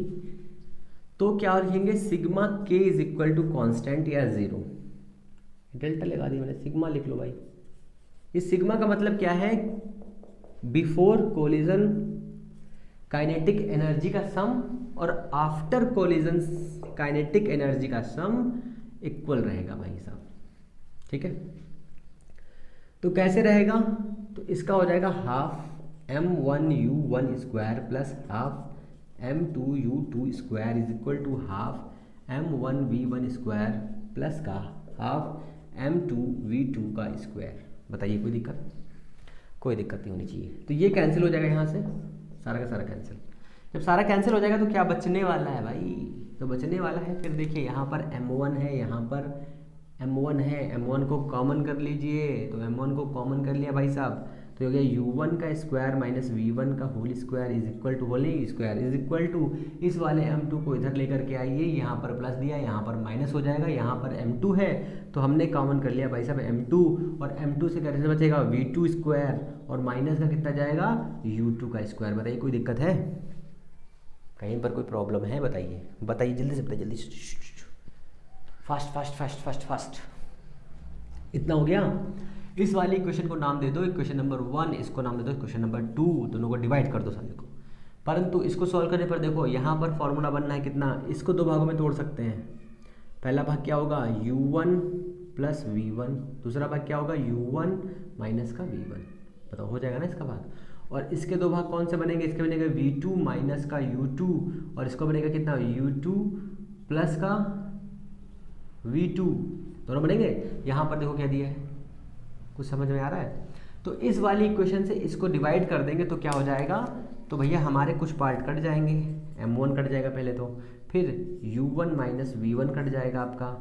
तो क्या लिखेंगे, sigma K is equal to constant या जीरो। डेल्टा लगा दी मैंने, सिग्मा लिख लो भाई। इस सिग्मा का मतलब क्या है, बिफोर कोलिजन काइनेटिक एनर्जी का सम और आफ्टर कोलिजन काइनेटिक एनर्जी का सम इक्वल रहेगा भाई साहब। ठीक है, तो कैसे रहेगा, तो इसका हो जाएगा half m1u1 square plus half m2u2 square is equal to half m1v1 square plus का हाफ m2v2 का स्क्वायर। बताइए कोई दिक्कत? कोई दिक्कत नहीं होनी चाहिए। तो ये कैंसिल हो जाएगा यहाँ से, सारा का सारा कैंसिल। जब सारा कैंसिल हो जाएगा तो क्या बचने वाला है भाई, तो बचने वाला है, फिर देखिए यहाँ पर m1 है, यहाँ पर m1 है, m1 को कॉमन कर लीजिए। तो m1 को कॉमन कर लिया भाई साहब, तो हो गया u1 का स्क्वायर माइनस v1 का whole square is equal to whole square is equal to इस वाले m2 को इधर लेकर के आइए, यहाँ पर प्लस दिया, यहाँ पर माइनस हो जाएगा, यहाँ पर m2 है तो हमने कॉमन कर लिया भाई साहब m2, और m2 से कैसे बचेगा v2 स्क्वायर, और माइनस का कितना जाएगा u2 का स्क्वायर। बताइए कोई दिक्कत है, कहीं पर कोई प्रॉब्लम है? बताइए बताइए, जल्दी से बताइए, जल्दी, fast fast fast fast fast. इतना हो गया। इस वाले इक्वेशन को नाम दे दो इक्वेशन नंबर 1, इसको नाम दे दो इक्वेशन नंबर 2, दोनों को डिवाइड कर दो सारे को। परंतु इसको सॉल्व करने पर देखो यहाँ पर फॉर्मूला बनना है कितना, इसको दो भागों में तोड़ सकते हैं। पहला भाग क्या होगा u1 प्लस v1, दूसरा भाग क्या होगा u1 माइनस का v1। बताओ हो जाएगा ना इसका भाग। और इसके दो भाग कौन से बनेंगे, इसके बनेगा v2 माइनस का u2, और इसको बनेगा कितना u2 प्लस का v2, दोनों बनेंगे। यहाँ पर देखो क्या दिया है, कुछ समझ में आ रहा है? तो इस वाली इक्वेशन से इसको डिवाइड कर देंगे तो क्या हो जाएगा, तो भैया हमारे कुछ पार्ट कट जाएंगे, m1 कट जाएगा पहले तो, फिर u1 माइनस v1 कट जाएगा आपका,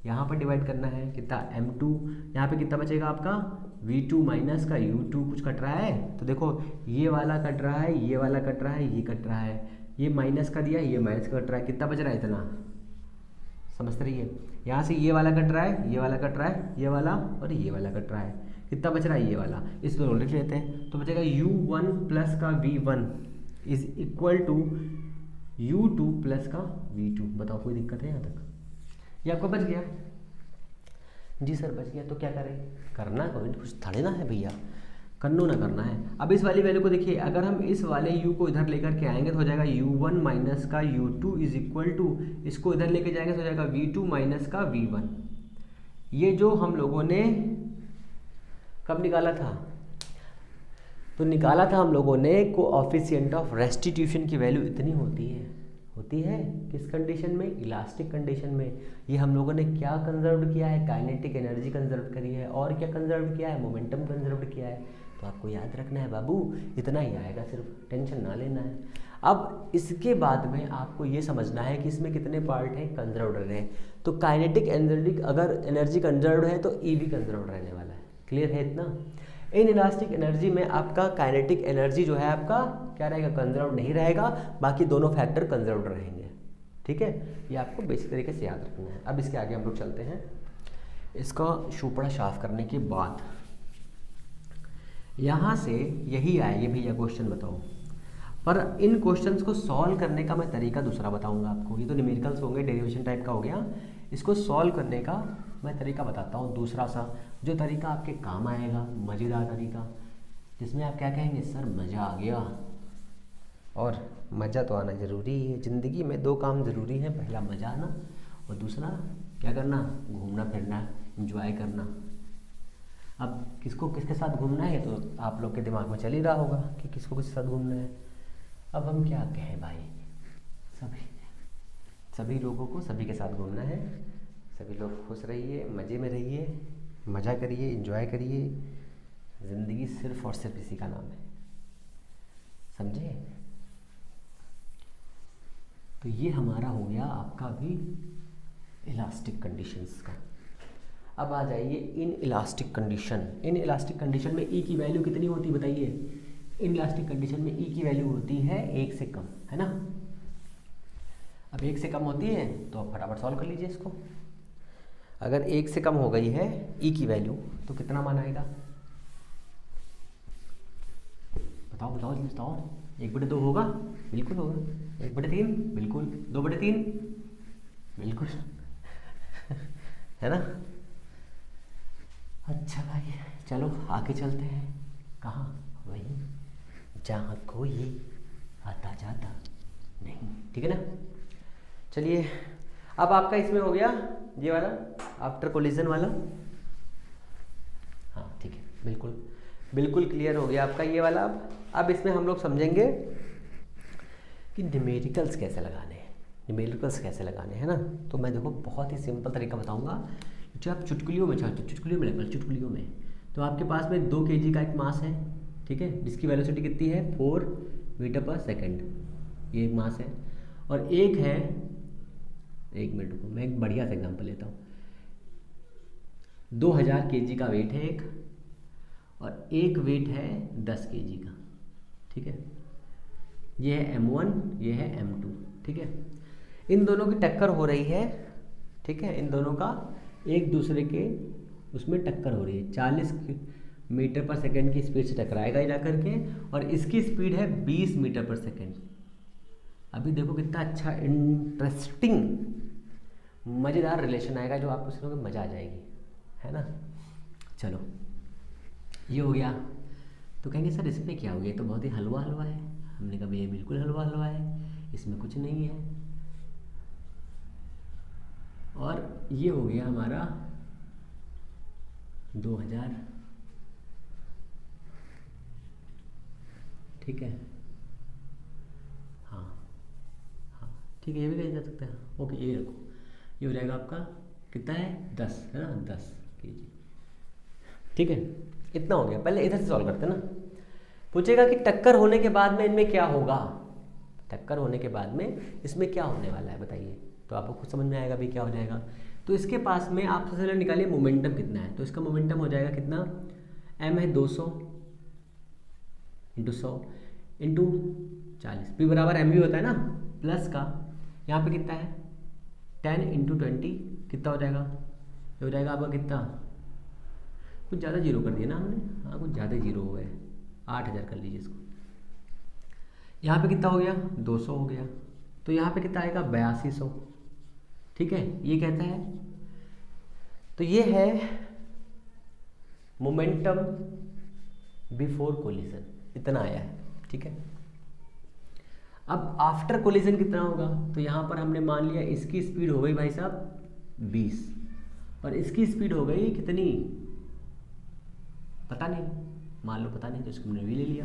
यहाँ पर डिवाइड करना है कितना m2, यहाँ पे कितना बचेगा आपका v2 माइनस का u2, कुछ कट रहा है तो देखो ये वाला कट रहा है, ये वाला कट रहा है, ये कट रहा है, ये माइनस का दिया, ये माइनस का कट रहा है, कितना बच रहा है इतना, समझते रहिए। यहाँ से ये वाला कट रहा है, ये वाला कट रहा है, ये वाला और ये वाला कट रहा है, कितना बच रहा है ये वाला, इस पर लिख लेते हैं। तो बचेगा u1 प्लस का v1 is equal to u2 plus का v2। बताओ कोई दिक्कत है यहाँ तक? ये आपको बच गया? जी सर बच गया। तो क्या करें, करना कुछ थोड़ी ना है भैया, करनो ना करना है। अब इस वाली वैल्यू को देखिए, अगर हम इस वाले u को इधर लेकर के आएंगे तो हो जाएगा u1 माइनस का u2 इज इक्वल टू, इसको इधर लेके जाएंगे तो हो जाएगा v2 माइनस का v1। ये जो हम लोगों ने कब निकाला था, तो निकाला था हम लोगों ने कोएफिशिएंट ऑफ रेस्टिट्यूशन की वैल्यू इतनी होती है किस कंडीशन में, इलास्टिक कंडीशन में। ये हम लोगों ने क्या कंजर्व किया है, काइनेटिक एनर्जी कंजर्व करी है, और क्या कंजर्व किया है, मोमेंटम कंजर्व किया है। तो आपको याद रखना है बाबू, इतना ही आएगा, सिर्फ टेंशन ना लेना है। अब इसके बाद में आपको ये समझना है कि इसमें कितने पार्ट हैं, कंजर्व्ड रहे हैं। तो काइनेटिक एनर्जी, अगर एनर्जी कंजर्व्ड है तो ई भी कंजर्व्ड रहने वाला है। क्लियर है इतना? इन इलास्टिक एनर्जी में आपका काइनेटिक एनर्जी जो है आपका क्या रहेगा, कंजर्व्ड नहीं रहेगा, बाकी दोनों फैक्टर कंजर्व्ड रहेंगे। ठीक है, ये आपको बेसिक तरीके से याद रखना है। अब इसके आगे हम लोग चलते हैं। इसका शोपड़ा साफ करने के बाद यहाँ से यही आएगी भैया क्वेश्चन बताओ, पर इन क्वेश्चंस को सॉल्व करने का मैं तरीका दूसरा बताऊंगा आपको। ये तो न्यूमेरिकल्स होंगे, डेरिवेशन टाइप का हो गया, इसको सॉल्व करने का मैं तरीका बताता हूँ दूसरा सा, जो तरीका आपके काम आएगा, मज़ेदार तरीका, जिसमें आप क्या कहेंगे, सर मज़ा आ गया। और मज़ा तो आना ज़रूरी है, ज़िंदगी में दो काम ज़रूरी है, पहला मज़ा आना और दूसरा क्या करना, घूमना फिरना, एंजॉय करना। अब किसको किसके साथ घूमना है तो आप लोग के दिमाग में चल ही रहा होगा कि किसको किसके साथ घूमना है। अब हम क्या कहें भाई, सभी लोगों को सभी के साथ घूमना है। सभी लोग खुश रहिए, मज़े में रहिए, मज़ा करिए, एंजॉय करिए। ज़िंदगी सिर्फ और सिर्फ इसी का नाम है, समझे? तो ये हमारा हो गया आपका भी इलास्टिक कंडीशंस का। अब आ जाइए in elastic condition. In elastic condition में ई की वैल्यू कितनी होती है बताइए? इन इलास्टिक कंडीशन में ई की वैल्यू होती है 1 से कम, है ना? अब 1 से कम होती है तो आप फटाफट सॉल्व कर लीजिए इसको। अगर 1 से कम हो गई है ई की वैल्यू तो कितना मान आएगा? बताओ बताओ जल्दी बताओ। 1/2 होगा, बिल्कुल होगा। 1/3 बिल्कुल, 2/3 बिल्कुल है ना। अच्छा भाई चलो आगे चलते हैं। कहाँ? वहीं जहाँ कोई आता जाता नहीं, ठीक है ना। चलिए अब आपका इसमें हो गया ये वाला आफ्टर कोलिजन वाला। हाँ ठीक है, बिल्कुल बिल्कुल क्लियर हो गया आपका ये वाला। अब इसमें हम लोग समझेंगे कि न्यूमेरिकल्स कैसे लगाने हैं, न्यूमेरिकल्स कैसे लगाने हैं ना। तो मैं देखो बहुत ही सिंपल तरीका बताऊंगा, जो आप चुटकुलियों में चाहते हो, चुटकुलियों में लगभग चुटकुलियों में। तो आपके पास में 2 kg का एक मास है, ठीक है, जिसकी वेलोसिटी कितनी है 4 मीटर पर सेकेंड, ये एक मास है। और एक है, एक मिनट रुको मैं एक बढ़िया सा एग्जाम्पल लेता हूँ। 2000 kg का वेट है एक, और एक वेट है 10 kg का, ठीक है। ये है M1, ये है M2, ठीक है। इन दोनों की टक्कर हो रही है, ठीक है। इन दोनों का एक दूसरे के उसमें टक्कर हो रही है, 40 मीटर पर सेकेंड की स्पीड से टकराएगा जा करके, और इसकी स्पीड है 20 मीटर पर सेकेंड। अभी देखो कितना अच्छा इंटरेस्टिंग मज़ेदार रिलेशन आएगा, जो आपको सुनोगे मज़ा आ जाएगी, है ना। चलो ये हो गया। तो कहेंगे सर इसमें क्या हो गया, तो बहुत ही हलवा हलवा है। हमने कहा ये बिल्कुल हलवा हलवा है, इसमें कुछ नहीं है। और ये हो गया हमारा 2000, ठीक है। हाँ हाँ ठीक है, ये भी कहा जा सकता है। ओके ये रखो, ये हो जाएगा आपका कितना है 10, है ना, 10 kg, ठीक है। इतना हो गया। पहले इधर से सॉल्व करते हैं ना। पूछेगा कि टक्कर होने के बाद में इनमें क्या होगा, टक्कर होने के बाद में इसमें क्या होने वाला है बताइए। तो आपको खुद समझ में आएगा भी क्या हो जाएगा। तो इसके पास में आप सबसे पहले निकालिए मोमेंटम कितना है। तो इसका मोमेंटम हो जाएगा कितना, m है 200 × 100 × 40, p बराबर m भी होता है ना, प्लस का यहाँ पे कितना है 10 × 20 कितना हो जाएगा, ये हो जाएगा आपका कितना, कुछ ज़्यादा जीरो कर दिया ना हमने, हाँ कुछ ज़्यादा जीरो हो गए, 8000 कर लीजिए इसको। यहाँ पे कितना हो गया 200 हो गया, तो यहाँ पे कितना आएगा 8200, ठीक है। ये कहता है, तो ये है मोमेंटम बिफोर कोलिजन, इतना आया है, ठीक है। अब आफ्टर कोलिजन कितना होगा, तो यहाँ पर हमने मान लिया इसकी स्पीड हो गई भाई साहब 20, और इसकी स्पीड हो गई कितनी पता नहीं, मान लो पता नहीं, तो इसको हमने भी ले लिया,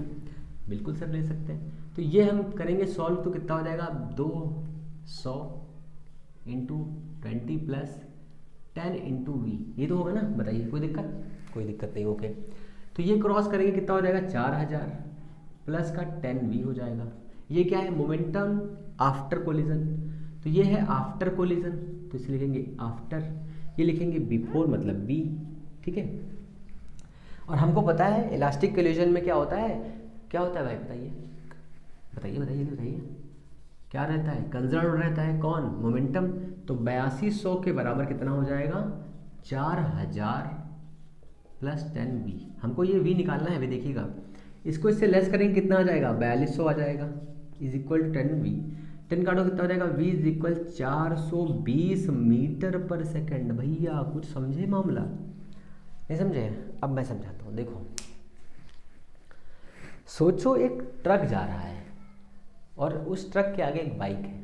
बिल्कुल सर ले सकते हैं। तो ये हम करेंगे सॉल्व, तो कितना हो जाएगा 200 × 20 + 10 × v, ये तो होगा ना, बताइए कोई दिक्कत, कोई दिक्कत नहीं, ओके। तो ये क्रॉस करेंगे कितना हो जाएगा 4000 प्लस का 10v हो जाएगा। ये क्या है मोमेंटम आफ्टर कोलिजन, तो ये है आफ्टर कोलिजन, तो इसे लिखेंगे आफ्टर, ये लिखेंगे बिफोर मतलब b, ठीक है। और हमको पता है इलास्टिक कोलिजन में क्या होता है, क्या होता है भाई बताइए बताइए बताइए बताइए, क्या रहता है, कंजर्व रहता है कौन, मोमेंटम। तो 8200 के बराबर कितना हो जाएगा 4000 + 10v, हमको ये v निकालना है, अभी देखिएगा इसको इससे लेस करेंगे कितना आ जाएगा 4200 आ जाएगा, = 10v, 10 काटो कितना हो जाएगा v = 420 मीटर पर सेकेंड। भैया कुछ समझे मामला, नहीं समझे, अब मैं समझाता हूँ। देखो सोचो एक ट्रक जा रहा है, और उस ट्रक के आगे एक बाइक है।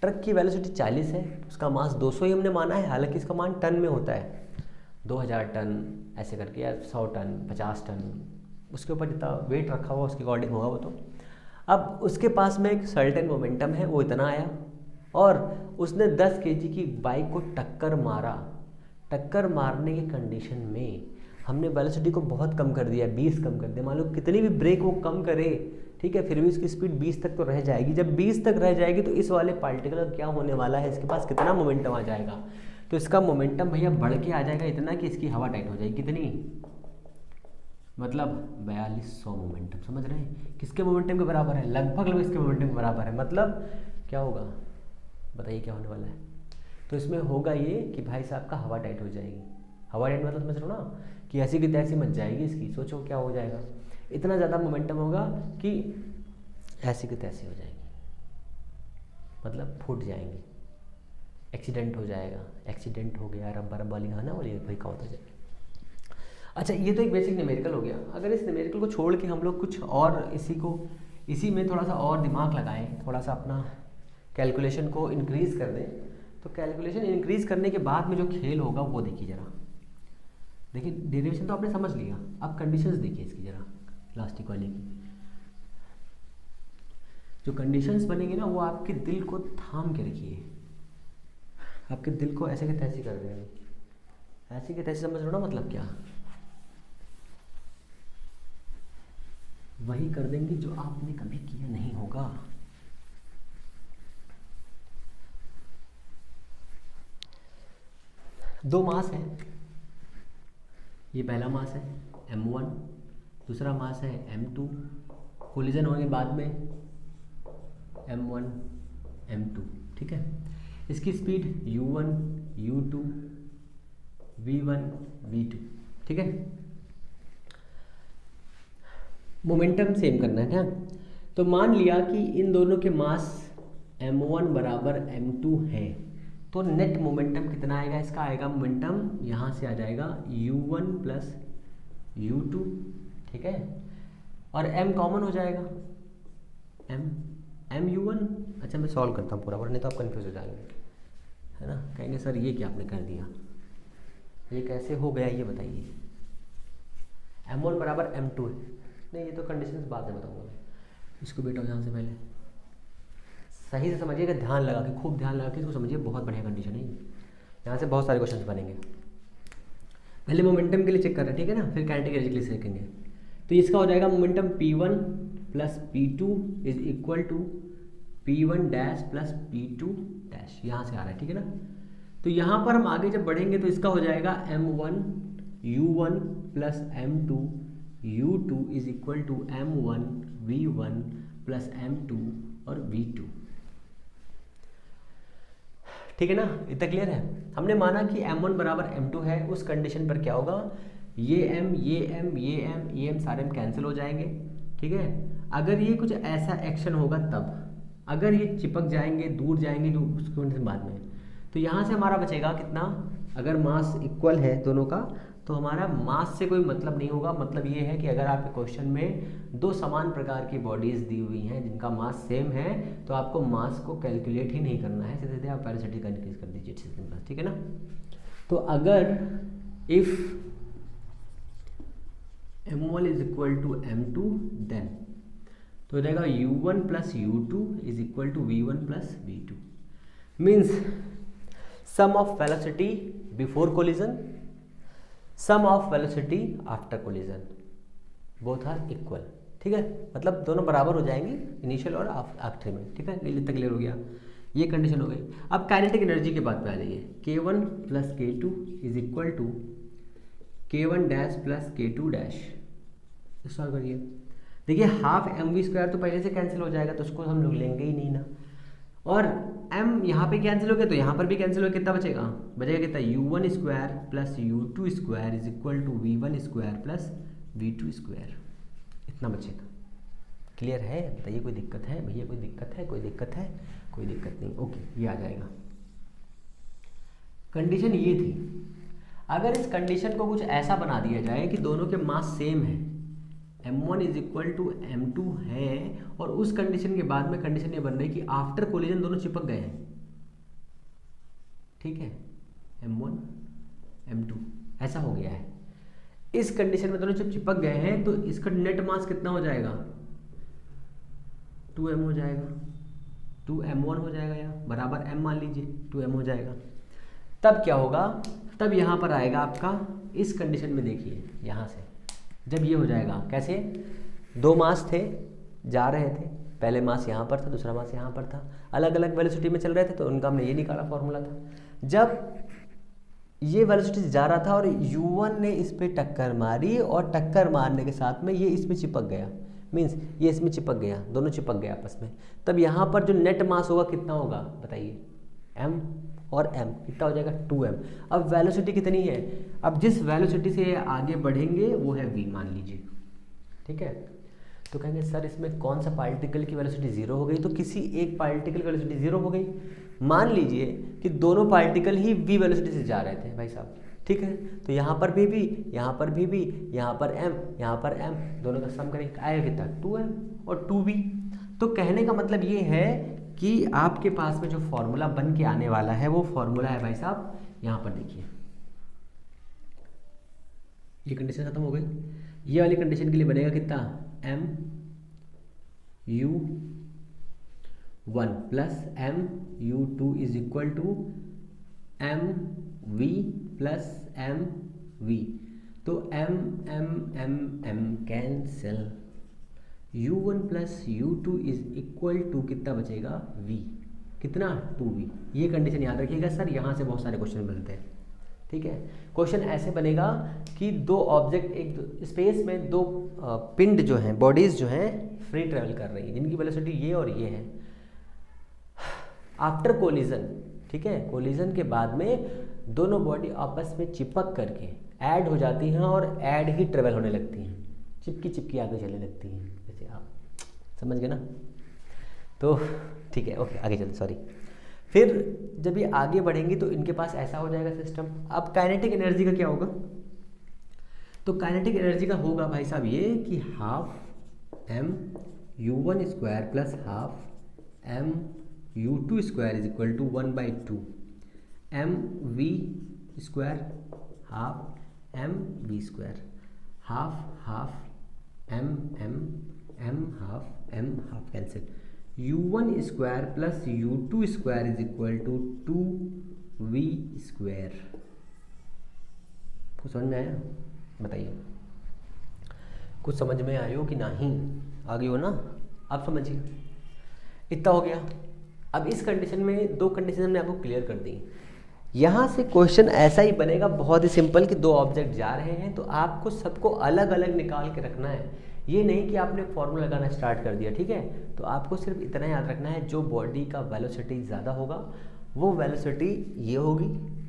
ट्रक की वेलोसिटी 40 है, उसका मास 200 ही हमने माना है, हालांकि इसका मान टन में होता है, 2000 टन ऐसे करके, या 100 टन 50 टन, उसके ऊपर जितना वेट रखा हुआ उसके अकॉर्डिंग होगा वो। तो अब उसके पास में एक सर्टेन मोमेंटम है, वो इतना आया, और उसने 10 kg की बाइक को टक्कर मारा। टक्कर मारने की कंडीशन में हमने वेलोसिटी को बहुत कम कर दिया, 20 कम कर दिया। मान लो कितनी भी ब्रेक वो कम करे, ठीक है, फिर भी उसकी स्पीड 20 तक तो रह जाएगी। जब 20 तक रह जाएगी तो इस वाले पार्टिकल का क्या होने वाला है, इसके पास कितना मोमेंटम आ जाएगा, तो इसका मोमेंटम भैया बढ़ के आ जाएगा इतना कि इसकी हवा टाइट हो जाएगी। कितनी, मतलब 4200 मोमेंटम, समझ रहे हैं, किसके मोमेंटम के बराबर है, लगभग इसके मोमेंटम के बराबर है। मतलब क्या होगा बताइए क्या होने वाला है। तो इसमें होगा ये कि भाई साहब का हवा टाइट हो जाएगी। हवा टाइट मतलब समझ रहे हो ना, कि ऐसी की तैसी मच जाएगी इसकी। सोचो क्या हो जाएगा, इतना ज़्यादा मोमेंटम होगा कि ऐसी की तैसी हो जाएंगी, मतलब फूट जाएंगी, एक्सीडेंट हो जाएगा, एक्सीडेंट हो गया, रब्बा रब्बा वाली गाना वाली भाई का होता जाएगा। अच्छा, ये तो एक बेसिक न्यूमेरिकल हो गया। अगर इस न्यूमेरिकल को छोड़ के हम लोग कुछ और इसी में थोड़ा सा और दिमाग लगाएं, थोड़ा सा अपना कैलकुलेशन को इंक्रीज़ कर दें, तो कैलकुलेशन इंक्रीज़ करने के बाद में जो खेल होगा वो देखिए ज़रा। देखिए डेरिवेशन तो आपने समझ लिया, अब कंडीशंस देखिए इसकी ज़रा, लास्टिक वाले की जो कंडीशंस बनेंगे ना वो आपके दिल को थाम के रखिए, आपके दिल को ऐसे के तैसे कर देंगे, ऐसे के तैसे समझ लो ना, मतलब क्या, वही कर देंगे जो आपने कभी किया नहीं होगा। दो मास है, ये पहला मास है m1, दूसरा मास है m2, कोलिजन होने के बाद में m1 m2, ठीक है। इसकी speed u1 u2 v1 v2, ठीक है। मोमेंटम सेम करना है ना, तो मान लिया कि इन दोनों के मास m1 बराबर m2 है, तो नेट मोमेंटम कितना आएगा, इसका आएगा मोमेंटम यहाँ से आ जाएगा u1 प्लस u2, ठीक है, और m कॉमन हो जाएगा, m u1। अच्छा मैं सॉल्व करता हूँ पूरा, नहीं तो आप कंफ्यूज हो जाएंगे, है ना, कहेंगे सर ये क्या आपने कर दिया, ये कैसे हो गया ये बताइए। m1 बराबर m2 है, नहीं ये तो कंडीशंस बाद में बताऊँगा मैं, इसको बेटा यहाँ से पहले सही से समझिएगा, ध्यान लगा के, खूब ध्यान लगा के इसको समझिए, बहुत बढ़िया कंडीशन है ये, यहाँ से बहुत सारे क्वेश्चंस बनेंगे। पहले मोमेंटम के लिए चेक कर रहे हैं, ठीक है ना, फिर काइनेटिक एनर्जी के लिए सीखेंगे। तो इसका हो जाएगा momentum P1 plus P2 is equal to P1 dash plus P2 dash, यहाँ से आ रहा है, ठीक है ना। तो यहाँ पर हम आगे जब बढ़ेंगे तो इसका हो जाएगा m1 u1 plus m2 u2 is equal to m1 v1 plus m2 और v2, ठीक है ना, इतना क्लियर है। हमने माना कि m1 बराबर m2 है, उस कंडीशन पर क्या होगा, ये m ये m ये m ये m सारे m कैंसिल हो जाएंगे, ठीक है। अगर ये कुछ ऐसा एक्शन होगा तब, अगर ये चिपक जाएंगे, दूर जाएंगे, जो उसके बाद में, तो यहाँ से हमारा बचेगा कितना, अगर मास इक्वल है दोनों का तो हमारा मास से कोई मतलब नहीं होगा। मतलब ये है कि अगर आपके क्वेश्चन में दो समान प्रकार की बॉडीज दी हुई हैं जिनका मास सेम है, तो आपको मास को कैलकुलेट ही नहीं करना है, सीधे सीधे आप वेलोसिटी का इंक्रीज कर दीजिए, ठीक है ना। तो अगर if m1 is equal to m2 then तो हो जाएगा u1 plus u2 is equal to v1 plus v2, means sum of velocity before collision, sum of velocity after collision, both are equal, ठीक है। मतलब दोनों बराबर हो जाएंगे इनिशियल और आखिर में, ठीक है। ये तक क्लियर हो गया, ये कंडीशन हो गई। अब काइनेटिक एनर्जी के बाद पे आ जाइए, k1 plus k2 is equal to k1 dash plus k2 dash, solve करिए। देखिए हाफ mv स्क्वायर तो पहले से कैंसिल हो जाएगा, तो उसको हम लोग लेंगे ही नहीं ना, और m यहाँ पे कैंसिल हो गया तो यहाँ पर भी कैंसिल हो गया, कितना बचेगा, बचेगा कितना, u1 square plus u2 square is equal to v1 square plus v2 square, इतना बचेगा। क्लियर है, बताइए कोई दिक्कत है भैया, कोई दिक्कत है, कोई दिक्कत है, कोई दिक्कत नहीं, ओके ये आ जाएगा। कंडीशन ये थी, अगर इस कंडीशन को कुछ ऐसा बना दिया जाए कि दोनों के मास सेम है, m1 is equal to m2 है, और उस कंडीशन के बाद में कंडीशन ये बन रही कि आफ्टर कोलिजन दोनों चिपक गए हैं, ठीक है, m1 m2 ऐसा हो गया है। इस कंडीशन में दोनों जब चिपक गए हैं तो इसका नेट मास कितना हो जाएगा, 2m हो जाएगा, 2m1 हो जाएगा, या बराबर m मान लीजिए 2m हो जाएगा। तब क्या होगा, तब यहाँ पर आएगा आपका, इस कंडीशन में देखिए यहाँ से जब ये हो जाएगा, कैसे, दो मास थे जा रहे थे, पहले मास यहाँ पर था, दूसरा मास यहाँ पर था, अलग अलग वेलोसिटी में चल रहे थे, तो उनका हमने ये निकाला फॉर्मूला था। जब ये वेलोसिटी जा रहा था और u1 ने इस पर टक्कर मारी, और टक्कर मारने के साथ में ये इसमें चिपक गया, मीन्स ये इसमें चिपक गया, दोनों चिपक गए आपस में, तब यहाँ पर जो नेट मास होगा कितना होगा बताइए, m और m कितना हो जाएगा, 2m। अब वेलोसिटी कितनी है, अब जिस वेलोसिटी से आगे बढ़ेंगे वो है v मान लीजिए, ठीक है। तो कहेंगे सर इसमें कौन सा पार्टिकल की वेलोसिटी ज़ीरो हो गई, तो किसी एक पार्टिकल की वेलोसिटी ज़ीरो हो गई। मान लीजिए कि दोनों पार्टिकल ही v वेलोसिटी से जा रहे थे भाई साहब, ठीक है, तो यहाँ पर भी v, यहाँ पर भी v, यहाँ पर m, यहाँ पर m, दोनों का सम करेंगे आएगा कितना 2m और 2v। तो कहने का मतलब ये है कि आपके पास में जो फॉर्मूला बन के आने वाला है वो फॉर्मूला है भाई साहब, यहाँ पर देखिए ये कंडीशन खत्म हो गई। ये वाली कंडीशन के लिए बनेगा कितना m u1 plus m u2 is equal to m v plus m v। तो m m m m cancel, u1 plus u2 is equal to कितना बचेगा v, कितना 2v। ये कंडीशन याद रखिएगा सर, यहाँ से बहुत सारे क्वेश्चन मिलते हैं, ठीक है। क्वेश्चन ऐसे बनेगा कि दो ऑब्जेक्ट एक स्पेस में दो पिंड जो हैं, बॉडीज जो हैं फ्री ट्रेवल कर रही हैं, जिनकी वेलोसिटी ये और ये है। आफ्टर कोलिजन, ठीक है, कोलिजन के बाद में दोनों बॉडी आपस में चिपक करके ऐड हो जाती हैं और ऐड ही ट्रेवल होने लगती हैं, चिपकी चिपकी आगे चलने लगती हैं, जैसे आप समझ गए ना। तो ठीक है, ओके आगे चलते, सॉरी। फिर जब ये आगे बढ़ेंगी तो इनके पास ऐसा हो जाएगा सिस्टम। अब काइनेटिक एनर्जी का क्या होगा, तो काइनेटिक एनर्जी का होगा भाई साहब ये कि half m u1 square plus half m u2 square is equal to 1/2 m v square half m v square, half half m m m half cancel, u1 square plus u2 square is equal to 2v square. कुछ समझ में आया बताइए, कुछ समझ में आयो कि नहीं, आ गई हो ना, आप समझिए। इतना हो गया। अब इस कंडीशन में दो कंडीशन हमने आपको क्लियर कर दी। यहाँ से क्वेश्चन ऐसा ही बनेगा, बहुत ही सिंपल, कि दो ऑब्जेक्ट जा रहे हैं तो आपको सबको अलग अलग निकाल के रखना है। ये नहीं कि आपने फॉर्मूला लगाना स्टार्ट कर दिया, ठीक है। तो आपको सिर्फ इतना याद रखना है, जो बॉडी का वेलोसिटी ज़्यादा होगा वो वेलोसिटी ये होगी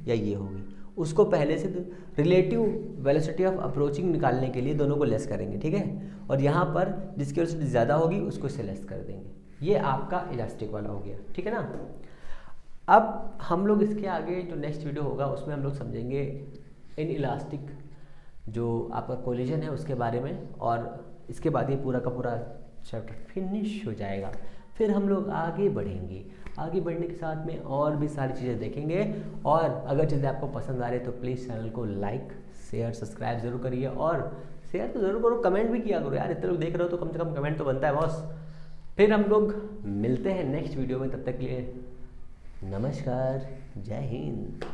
या ये होगी, उसको पहले से रिलेटिव वेलोसिटी ऑफ अप्रोचिंग निकालने के लिए दोनों को लेस करेंगे, ठीक है। और यहाँ पर जिसकी वेलोसिटी ज़्यादा होगी उसको से लेस कर देंगे। ये आपका इलास्टिक वाला हो गया, ठीक है ना। अब हम लोग इसके आगे जो नेक्स्ट वीडियो होगा उसमें हम लोग समझेंगे इन इलास्टिक जो आपका कोलिजन है उसके बारे में, और इसके बाद ये पूरा का पूरा चैप्टर फिनिश हो जाएगा। फिर हम लोग आगे बढ़ेंगे, आगे बढ़ने के साथ में और भी सारी चीज़ें देखेंगे। और अगर चीज़ें आपको पसंद आ रही है तो प्लीज़ चैनल को लाइक शेयर सब्सक्राइब ज़रूर करिए, और शेयर तो ज़रूर करो, कमेंट भी किया करो यार, इतने लोग देख रहे हो तो कम से कम कमेंट तो बनता है बॉस। फिर हम लोग मिलते हैं नेक्स्ट वीडियो में, तब तक के लिए नमस्कार, जय हिंद।